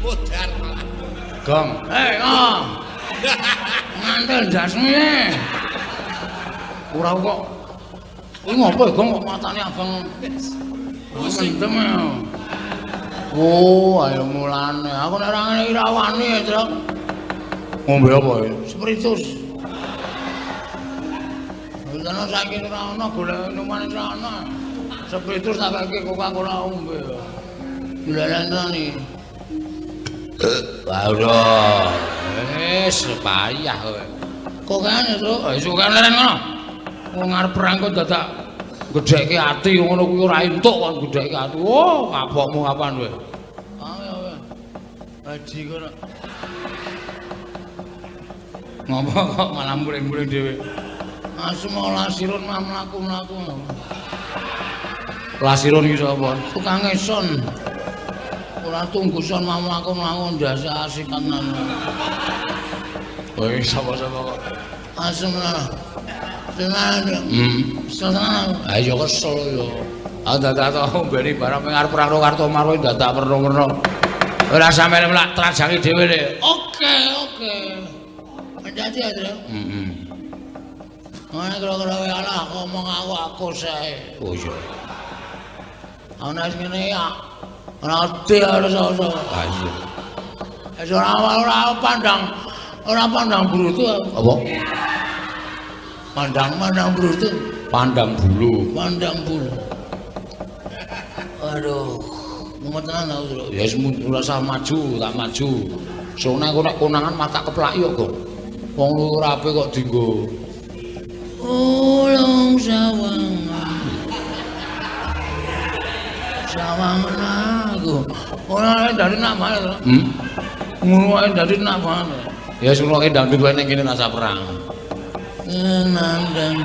Modar malah. Gong. Gong. Ngantel jasmu ye. Ora kok. Kuwi ngopo Gong kok matane abang. Mendem ya. Oh, ayo mulane. Aku nek ora ngene iki ra wani, Truk. Ngombe apa ya? Spiritus. Lan saiki ora ana golek minuman ora ana. Spiritus tak kake Coca-Cola ombe. Dilalani. Waduh. Wis payah kowe. Kok kene, Truk? Iso kan leren ngono. Wong arep perang kok dadak gedhekke ati ngono kuwi ora entuk kon gedhekke ati. Oh, kapokmu kapan kowe? Ayo. Haji kono. Ngopo kok malah muring-muring dhewe? Asma lasirun mlaku-mlaku. Lasirun iki sapa? Tukang eson. Ora tungguson mlaku-mlaku ndasa asikan nang. Kowe sapa-sapa kok? Asma. Tenan. Tenan. Ayo kesel yo. Dadak ombeni barang ping arep perang kartu marwe dadak perno-perno. Ora sampeyan mlak trajangi dhewe le. Oke. Menjadi ya, Mana kira-kira alah ngomong aku sae. Oh iya. Ana sing ngene ya. Ora ati harus iso. Ah iya. Wis ora pandang brutu. Apa? Pandang brutu. Pandang bulu. Aduh. Mumet tenan aku. Ya wis ora usah maju, tak maju. Soalnya aku nek konangan mata keplak yo kok. Wong lurape kok dienggo. Ulung sawangan aku. Ora dari namane to. Ngono ae dari namane. Ya suruh ndang duwe ning kene rasa perang. Nandang